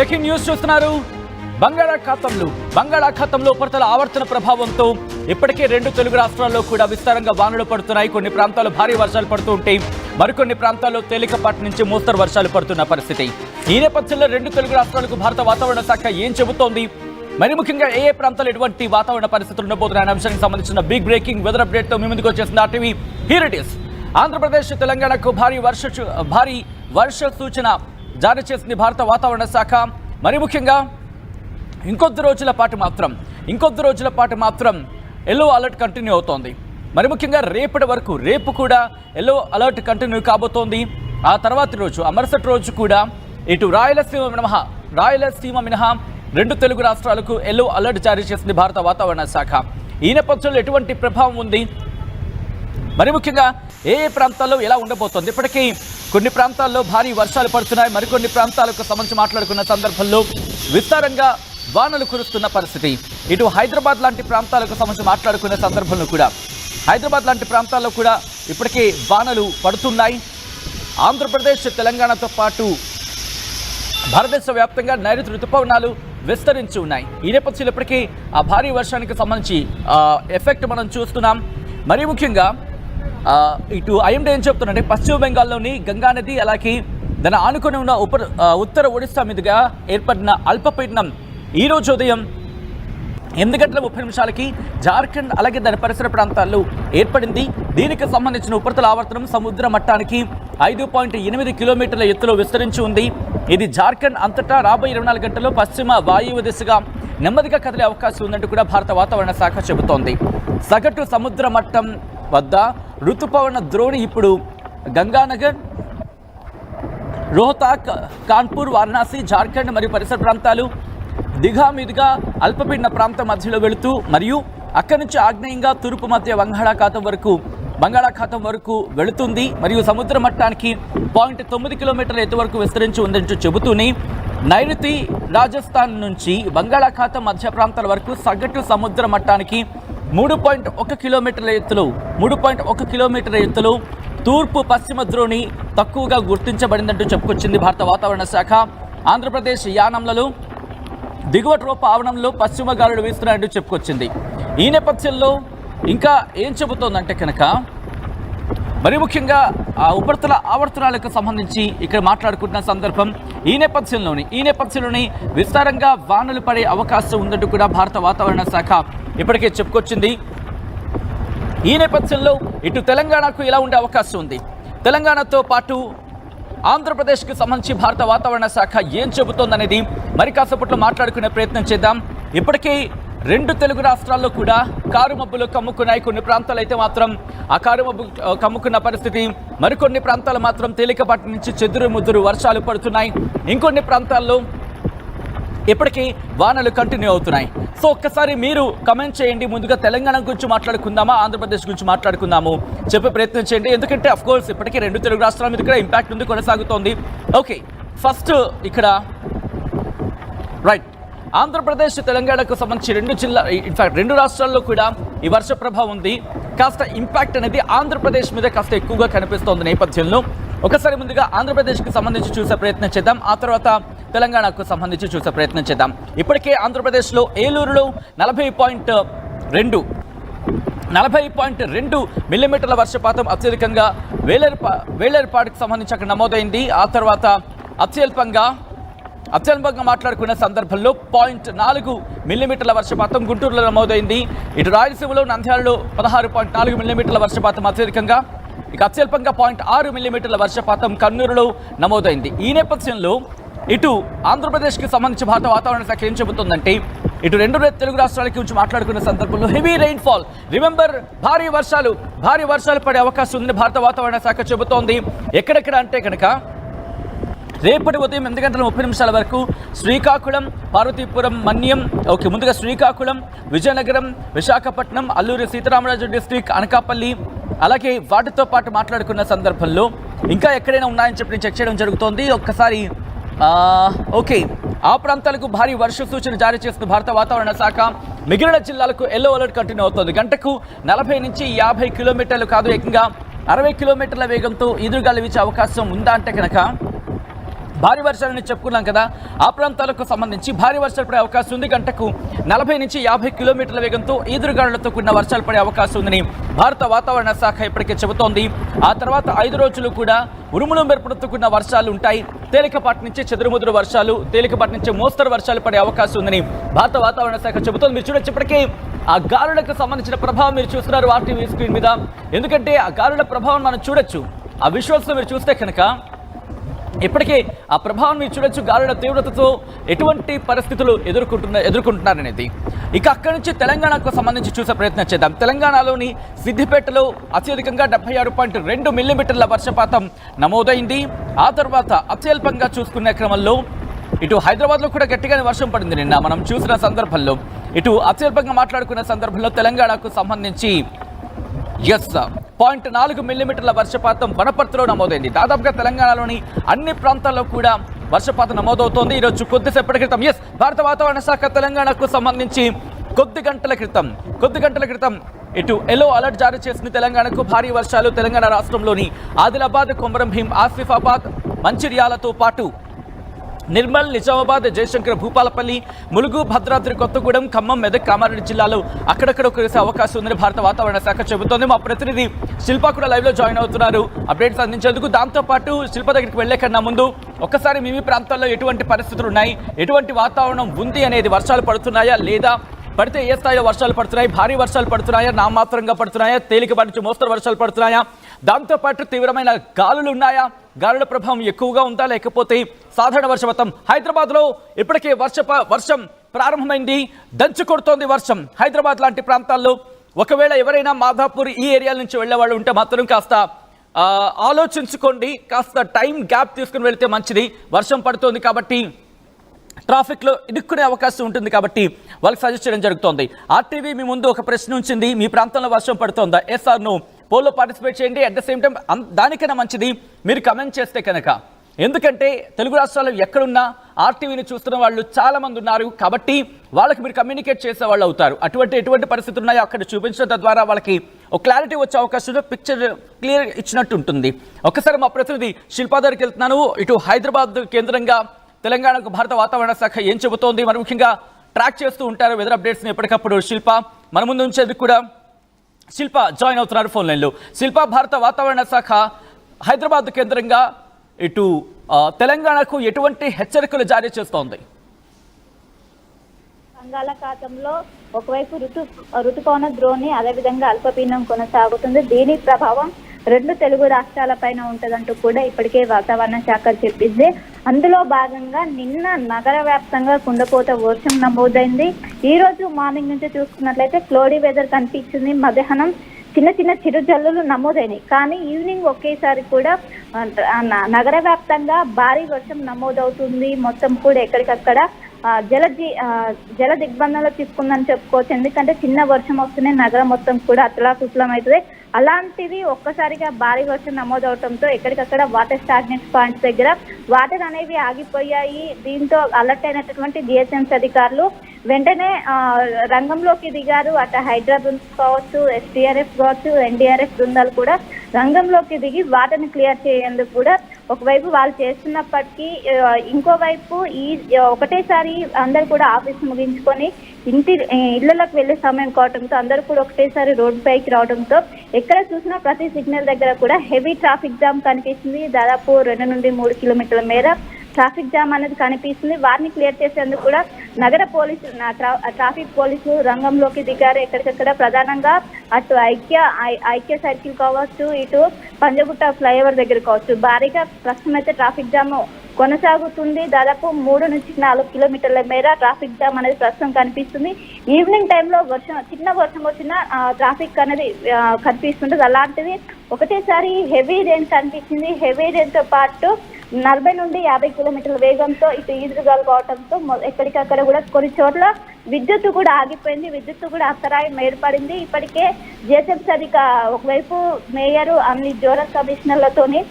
Breaking news చూస్తున్నారు. బంగాళాఖాతంలో ఉపరితల ఆవర్తన ప్రభావంతో ఇప్పటికే 2 తెలుగు రాష్ట్రాల్లో కూడా విస్తారంగా వానలు పడుతున్నాయి. కొన్ని ప్రాంతాల్లో భారీ వర్షాలు పడుతూ ఉంటే మరికొన్ని ప్రాంతాల్లో తేలికపాటి నుంచి మోస్తరు వర్షాలు పడుతున్న పరిస్థితి. ఈ నేపథ్యంలో 2 తెలుగు రాష్ట్రాలకు భారత వాతావరణ శాఖ ఏం చెబుతోంది, మరి ముఖ్యంగా ఏ ప్రాంతాల్లో ఎటువంటి వాతావరణ పరిస్థితులు ఉండబోతున్నాయనే అంశానికి సంబంధించిన బిగ్ బ్రేకింగ్ వెదర్ అప్డేట్ తో మీ ముందుకు వచ్చేసింది RTV. Here it is. Andhra Pradesh తెలంగాణకు భారీ వర్ష సూచన జారీ చేసింది భారత వాతావరణ శాఖ. మరి ముఖ్యంగా ఇంకొద్ది రోజుల పాటు మాత్రం ఎల్లో అలర్ట్ కంటిన్యూ అవుతోంది. మరి ముఖ్యంగా రేపు కూడా ఎల్లో అలర్ట్ కంటిన్యూ కాబోతోంది. ఆ తర్వాతి రోజు మరుసటి రోజు కూడా ఇటు రాయలసీమ మినహా 2 తెలుగు రాష్ట్రాలకు ఎల్లో అలర్ట్ జారీ చేసింది భారత వాతావరణ శాఖ. ఈ నేపథ్యంలో ఎటువంటి ప్రభావం ఉంది, మరి ముఖ్యంగా ఏ ప్రాంతాల్లో ఎలా ఉండబోతోంది. ఇప్పటికీ కొన్ని ప్రాంతాల్లో భారీ వర్షాలు పడుతున్నాయి. మరికొన్ని ప్రాంతాలకు సంబంధించి మాట్లాడుకున్న సందర్భంలో విస్తారంగా వానలు కురుస్తున్న పరిస్థితి. ఇటు హైదరాబాద్ లాంటి ప్రాంతాలకు సంబంధించి మాట్లాడుకునే సందర్భంలో కూడా హైదరాబాద్ లాంటి ప్రాంతాల్లో కూడా ఇప్పటికే వానలు పడుతున్నాయి. ఆంధ్రప్రదేశ్ తెలంగాణతో పాటు భారతదేశ వ్యాప్తంగా నైరుతి ఋతుపవనాలు విస్తరించి ఉన్నాయి. ఈ నేపథ్యంలో ఇప్పటికీ ఆ భారీ వర్షానికి సంబంధించి ఎఫెక్ట్ మనం చూస్తున్నాం. మరి ముఖ్యంగా ఇటు ఐఎండీ ఏం చెప్తుందంటే పశ్చిమ బెంగాల్లోని గంగా నది అలాగే దాని ఆనుకొని ఉన్న ఉత్తర ఒడిశా మీదుగా ఏర్పడిన అల్పపీడనం ఈ రోజు ఉదయం 8:30 జార్ఖండ్ అలాగే దాని పరిసర ప్రాంతాల్లో ఏర్పడింది. దీనికి సంబంధించిన ఉపరితల ఆవర్తనం సముద్ర మట్టానికి 5.8 కిలోమీటర్ల ఎత్తులో విస్తరించి ఉంది. ఇది జార్ఖండ్ అంతటా రాబోయే 24 గంటల్లో పశ్చిమ వాయువ్య దిశగా నెమ్మదిగా కదిలే అవకాశం ఉందంటూ కూడా భారత వాతావరణ శాఖ చెబుతోంది. సగటు సముద్ర మట్టం వద్ద ఋతుపవన ద్రోణి ఇప్పుడు గంగానగర్, రోహతాక్, కాన్పూర్, వారణాసి, జార్ఖండ్ మరియు పరిసర ప్రాంతాలు, దిఘా మీదుగా అల్పపీడన ప్రాంతం మధ్యలో వెళుతూ మరియు అక్కడి నుంచి ఆగ్నేయంగా తూర్పు మధ్య బంగాళాఖాతం వరకు వెళుతుంది. మరియు సముద్ర మట్టానికి 0.9 కిలోమీటర్ల ఎత్తు వరకు విస్తరించి ఉందంటూ చెబుతూనే నైరుతి రాజస్థాన్ నుంచి బంగాళాఖాతం మధ్య ప్రాంతాల వరకు సగటు సముద్ర మట్టానికి 3.1 కిలోమీటర్ల ఎత్తులో తూర్పు పశ్చిమ ద్రోణి తక్కువగా గుర్తించబడిందంటూ చెప్పుకొచ్చింది భారత వాతావరణ శాఖ. ఆంధ్రప్రదేశ్ యానంలలో దిగువ ట్రోప్ ఆవరణంలో పశ్చిమ గాలులు వీస్తున్నాయంటూ చెప్పుకొచ్చింది. ఈ నేపథ్యంలో ఇంకా ఏం చెబుతోందంటే కనుక మరి ముఖ్యంగా ఆ ఉపరితల ఆవర్తనాలకు సంబంధించి ఇక్కడ మాట్లాడుకుంటున్న సందర్భం ఈ నేపథ్యంలోని విస్తారంగా వానలు పడే అవకాశం ఉందంటూ కూడా భారత వాతావరణ శాఖ ఇప్పటికే చెప్పుకొచ్చింది. ఈ నేపథ్యంలో ఇటు తెలంగాణకు ఎలా ఉండే అవకాశం ఉంది, తెలంగాణతో పాటు ఆంధ్రప్రదేశ్కి సంబంధించి భారత వాతావరణ శాఖ ఏం చెబుతోందనేది మరి కాసేపట్లో మాట్లాడుకునే ప్రయత్నం చేద్దాం. ఇప్పటికే 2 తెలుగు రాష్ట్రాల్లో కూడా కారుమబ్బులు కమ్ముకున్నాయి. కొన్ని ప్రాంతాలు అయితే మాత్రం ఆ కారుమబ్బు కమ్ముకున్న పరిస్థితి, మరికొన్ని ప్రాంతాలు మాత్రం తేలికపాటి నుంచి చెదురు వర్షాలు పడుతున్నాయి. ఇంకొన్ని ప్రాంతాల్లో ఇప్పటికీ వానలు కంటిన్యూ అవుతున్నాయి. సో ఒక్కసారి మీరు కమెంట్ చేయండి. ముందుగా తెలంగాణ గురించి మాట్లాడుకుందామా, ఆంధ్రప్రదేశ్ గురించి మాట్లాడుకుందాము చెప్పే ప్రయత్నం చేయండి. ఎందుకంటే అఫ్కోర్స్ ఇప్పటికీ 2 తెలుగు రాష్ట్రాల మీద కూడా ఇంపాక్ట్ ఉంది, కొనసాగుతోంది. ఓకే, ఫస్ట్ ఇక్కడ రైట్ ఆంధ్రప్రదేశ్ తెలంగాణకు సంబంధించి 2 రాష్ట్రాల్లో కూడా ఈ వర్ష ప్రభావం ఉంది. కాస్త ఇంపాక్ట్ అనేది ఆంధ్రప్రదేశ్ మీద కాస్త ఎక్కువగా కనిపిస్తోంది నేపథ్యంలో ఒకసారి ముందుగా ఆంధ్రప్రదేశ్కి సంబంధించి చూసే ప్రయత్నం చేద్దాం. ఆ తర్వాత తెలంగాణకు సంబంధించి చూసే ప్రయత్నం చేద్దాం. ఇప్పటికే ఆంధ్రప్రదేశ్లో ఏలూరులో 40.2 మిల్లీమీటర్ల వర్షపాతం అత్యధికంగా వేలేరుపాడుకు సంబంధించి అక్కడ నమోదైంది. ఆ తర్వాత అత్యల్పంగా మాట్లాడుకునే సందర్భంలో 0.4 మిల్లీమీటర్ల వర్షపాతం గుంటూరులో నమోదైంది. ఇటు రాయలసీమలో నంద్యాలలో 16.4 మిల్లీమీటర్ల వర్షపాతం అత్యధికంగా, ఇక అత్యల్పంగా 0.6 మిల్లీమీటర్ల వర్షపాతం కర్నూలులో నమోదైంది. ఈ నేపథ్యంలో ఇటు ఆంధ్రప్రదేశ్కి సంబంధించి భారత వాతావరణ శాఖ ఏం చెబుతుందంటే ఇటు 2 తెలుగు రాష్ట్రాలకి గురించి మాట్లాడుకునే సందర్భంలో హెవీ రెయిన్ఫాల్, రిమెంబర్ భారీ వర్షాలు పడే అవకాశం ఉందని భారత వాతావరణ శాఖ చెబుతోంది. ఎక్కడెక్కడ అంటే కనుక రేపటి ఉదయం 8:30 వరకు శ్రీకాకుళం, పార్వతీపురం, మన్యం, ముందుగా శ్రీకాకుళం, విజయనగరం, విశాఖపట్నం, అల్లూరి సీతారామరాజు డిస్ట్రిక్ట్, అనకాపల్లి, అలాగే వాటితో పాటు మాట్లాడుకున్న సందర్భంలో ఇంకా ఎక్కడైనా ఉన్నాయని చెప్పి చెక్ చేయడం జరుగుతోంది. ఒక్కసారి ఓకే, ఆ ప్రాంతాలకు భారీ వర్ష సూచన జారీ చేస్తున్న భారత వాతావరణ శాఖ. మిగిలిన జిల్లాలకు ఎల్లో అలర్ట్ కంటిన్యూ అవుతోంది. గంటకు 40 నుంచి 50 కిలోమీటర్లు కాదు, ఏకంగా 60 కిలోమీటర్ల వేగంతో ఈదురుగాలు వీచే అవకాశం ఉందా అంటే కనుక భారీ వర్షాలని చెప్పుకున్నాం కదా, ఆ ప్రాంతాలకు సంబంధించి భారీ వర్షాలు పడే అవకాశం ఉంది. గంటకు 40 నుంచి 50 కిలోమీటర్ల వేగంతో ఈదురుగాలులతో కూడిన వర్షాలు పడే అవకాశం ఉందని భారత వాతావరణ శాఖ ఇప్పటికే చెబుతోంది. ఆ తర్వాత 5 రోజులు కూడా ఉరుములు మెరుపులతో కూడిన వర్షాలు ఉంటాయి. తేలికపాటి నుంచి చెదురుముదురు వర్షాలు, తేలికపాటి నుంచి మోస్తరు వర్షాలు పడే అవకాశం ఉందని భారత వాతావరణ శాఖ చెబుతోంది. మీరు చూడొచ్చు, ఇప్పటికే ఆ గాలులకు సంబంధించిన ప్రభావం మీరు చూస్తున్నారు ఆర్టీవీ స్క్రీన్ మీద. ఎందుకంటే ఆ గాలుల ప్రభావం మనం చూడొచ్చు. ఆ విజువల్స్ మీరు చూస్తే కనుక ఇప్పటికే ఆ ప్రభావం మీరు చూడొచ్చు. గాలుల తీవ్రతతో ఎటువంటి పరిస్థితులు ఎదుర్కొంటున్నారనేది. ఇక అక్కడి నుంచి తెలంగాణకు సంబంధించి చూసే ప్రయత్నం చేద్దాం. తెలంగాణలోని సిద్దిపేటలో అత్యధికంగా 76.2 మిల్లీమీటర్ల వర్షపాతం నమోదైంది. ఆ తర్వాత అత్యల్పంగా చూసుకునే క్రమంలో ఇటు హైదరాబాద్లో కూడా గట్టిగానే వర్షం పడింది. నిన్న మనం చూసిన సందర్భంలో ఇటు అత్యల్పంగా మాట్లాడుకునే సందర్భంలో తెలంగాణకు సంబంధించి 0.4 మిల్లీమీటర్ల వర్షపాతం వనపర్తిలో నమోదైంది. దాదాపుగా తెలంగాణలోని అన్ని ప్రాంతాల్లో కూడా వర్షపాతం నమోదవుతోంది. ఈరోజు కొద్దిసేపటి క్రితం భారత వాతావరణ శాఖ తెలంగాణకు సంబంధించి కొద్ది గంటల క్రితం ఇటు ఎల్లో అలర్ట్ జారీ చేసింది. తెలంగాణకు భారీ వర్షాలు తెలంగాణ రాష్ట్రంలోని ఆదిలాబాద్, కొమరం భీం, ఆసిఫాబాద్, మంచిర్యాలతో పాటు నిర్మల్, నిజామాబాద్, జయశంకర్, భూపాలపల్లి, ములుగు, భద్రాద్రి కొత్తగూడెం, ఖమ్మం, మెదక్, కామారెడ్డి జిల్లాలో అక్కడక్కడ కురిసే అవకాశం ఉందని భారత వాతావరణ శాఖ చెబుతోంది. మా ప్రతినిధి శిల్ప కూడా లైవ్లో జాయిన్ అవుతున్నారు అప్డేట్స్ అందించేందుకు. దాంతోపాటు శిల్ప దగ్గరికి వెళ్లే కన్నా ముందు ఒక్కసారి మీ ప్రాంతాల్లో ఎటువంటి పరిస్థితులు ఉన్నాయి, ఎటువంటి వాతావరణం ఉంది అనేది, వర్షాలు పడుతున్నాయా లేదా, పడితే ఏ స్థాయిలో వర్షాలు పడుతున్నాయి, భారీ వర్షాలు పడుతున్నాయా, నామాత్రంగా పడుతున్నాయా, తేలికపాటి నుంచి మోస్తరు వర్షాలు పడుతున్నాయా, దాంతోపాటు తీవ్రమైన గాలులు ఉన్నాయా, గాలుల ప్రభావం ఎక్కువగా ఉందా, లేకపోతే సాధారణ వర్షపాతం? హైదరాబాద్లో ఇప్పటికే వర్షం ప్రారంభమైంది, దంచు కొడుతోంది వర్షం. హైదరాబాద్ లాంటి ప్రాంతాల్లో ఒకవేళ ఎవరైనా మాధాపూర్ ఈ ఏరియా నుంచి వెళ్ళేవాళ్ళు ఉంటే మాత్రం కాస్త ఆలోచించుకోండి, కాస్త టైం గ్యాప్ తీసుకుని వెళితే మంచిది. వర్షం పడుతోంది కాబట్టి ట్రాఫిక్లో ఇరుక్కునే అవకాశం ఉంటుంది కాబట్టి వాళ్ళకి సజెస్ట్ చేయడం జరుగుతోంది. ఆర్టీవీ మీ ముందు ఒక ప్రశ్న ఉంచింది, మీ ప్రాంతంలో వర్షం పడుతోందా? ఎస్ ఆర్ నో పోల్లో పార్టిసిపేట్ చేయండి. అట్ ద సేమ్ టైం దానికైనా మంచిది మీరు కమెంట్ చేస్తే కనుక, ఎందుకంటే తెలుగు రాష్ట్రాల్లో ఎక్కడున్నా ఆర్టీవీని చూస్తున్న వాళ్ళు చాలా మంది ఉన్నారు కాబట్టి వాళ్ళకి మీరు కమ్యూనికేట్ చేసే వాళ్ళు అవుతారు. ఎటువంటి పరిస్థితులు ఉన్నాయో అక్కడ చూపించడం ద్వారా వాళ్ళకి ఒక క్లారిటీ వచ్చే అవకాశం, పిక్చర్ క్లియర్ ఇచ్చినట్టు ఉంటుంది. ఒకసారి మా ప్రతినిధి శిల్పా దగ్గరికి వెళ్తున్నాను. ఇటు హైదరాబాద్ కేంద్రంగా తెలంగాణకు భారత వాతావరణ శాఖ ఏం చెబుతోంది, మరి ముఖ్యంగా ట్రాక్ చేస్తూ ఉంటారు వెదర్ అప్డేట్స్ని ఎప్పటికప్పుడు. శిల్ప మన ముందు ఉంచేందుకు కూడా శిల్ప జాయిన్ అవుతున్నారు ఫోన్ లైన్లో. శిల్ప, భారత వాతావరణ శాఖ హైదరాబాద్ కేంద్రంగా ఇటు తెలంగాణకు ఎటువంటి హెచ్చరికలు జారీ చేస్తోంది? బంగాళాఖాతంలో ఒకవైపు ఋతుపవన ద్రోణి, అదేవిధంగా అల్పపీడనం కొనసాగుతుంది. దీని ప్రభావం 2 తెలుగు రాష్ట్రాలపైన ఉంటదంటూ కూడా ఇప్పటికే వాతావరణ శాఖ చెప్పింది. అందులో భాగంగా నిన్న నగర వ్యాప్తంగా కుండపోత వర్షం నమోదైంది. ఈ రోజు మార్నింగ్ నుంచి చూసుకున్నట్లయితే క్లౌడీ వెదర్ కనిపించింది. మధ్యాహ్నం చిన్న చిరుజల్లులు నమోదైనాయి. కానీ ఈవినింగ్ ఒకేసారి కూడా నగర వ్యాప్తంగా భారీ వర్షం నమోదవుతుంది. మొత్తం కూడా ఎక్కడికక్కడ జల దిగ్బంధంలో తీసుకుందని చెప్పుకోవచ్చు. ఎందుకంటే చిన్న వర్షం వస్తూనే నగరం మొత్తం కూడా అతలాకుతలం అవుతుంది. అలాంటిది ఒక్కసారిగా భారీ వర్షం నమోదవడంతో ఎక్కడికక్కడ వాటర్ స్టాగ్నెన్స్ పాయింట్స్ దగ్గర వాటర్ అనేవి ఆగిపోయాయి. దీంతో అలర్ట్ అయినటువంటి జిహెచ్ఎంసీ అధికారులు వెంటనే రంగంలోకి దిగారు. అటు హైదరాబాద్ కావచ్చు, ఎస్టీఆర్ఎఫ్ కావచ్చు, ఎన్డీఆర్ఎఫ్ బృందాలు కూడా రంగంలోకి దిగి వాటర్ని క్లియర్ చేయేందుకు కూడా ఒకవైపు వాళ్ళు చేస్తున్నప్పటికీ ఇంకోవైపు ఒకటేసారి అందరు కూడా ఆఫీస్ ముగించుకొని ఇళ్లలోకి వెళ్లే సమయం కావడంతో అందరూ కూడా ఒకటేసారి రోడ్డు పైకి రావడంతో ఎక్కడ చూసినా ప్రతి సిగ్నల్ దగ్గర కూడా హెవీ ట్రాఫిక్ జామ్ కనిపిస్తుంది. దాదాపు 2 నుండి 3 కిలోమీటర్ల మేర ట్రాఫిక్ జామ్ అనేది కనిపిస్తుంది. వారిని క్లియర్ చేసేందుకు కూడా నగర ట్రాఫిక్ పోలీసులు రంగంలోకి దిగారు. ఎక్కడికక్కడ ప్రధానంగా అటు ఐక్య సర్కిల్ కావచ్చు, ఇటు పంజగుట్ట ఫ్లైఓవర్ దగ్గర కావచ్చు, భారీగా ప్రస్తుతం అయితే ట్రాఫిక్ జామ్ కొనసాగుతుంది. దాదాపు 3 నుంచి 4 కిలోమీటర్ల మేర ట్రాఫిక్ జామ్ అనేది ప్రస్తుతం కనిపిస్తుంది. ఈవినింగ్ టైంలో చిన్న వర్షం వచ్చిన ట్రాఫిక్ అనేది కనిపిస్తుంటుంది. అలాంటిది ఒకటేసారి హెవీ రెయిన్ కనిపించింది. హెవీ రెయిన్ తో పాటు 40 నుండి 50 కిలోమీటర్ల వేగంతో ఇటు ఈదురుగాలు కావడంతో ఎక్కడికక్కడ కూడా కొన్ని చోట్ల విద్యుత్తు కూడా ఆగిపోయింది. విద్యుత్తు కూడా అంతరాయం ఏర్పడింది. ఇప్పటికే జిహెచ్ఎంసీ ఒకవైపు మేయర్ అన్ని జోనల్ కమిషనర్లతోని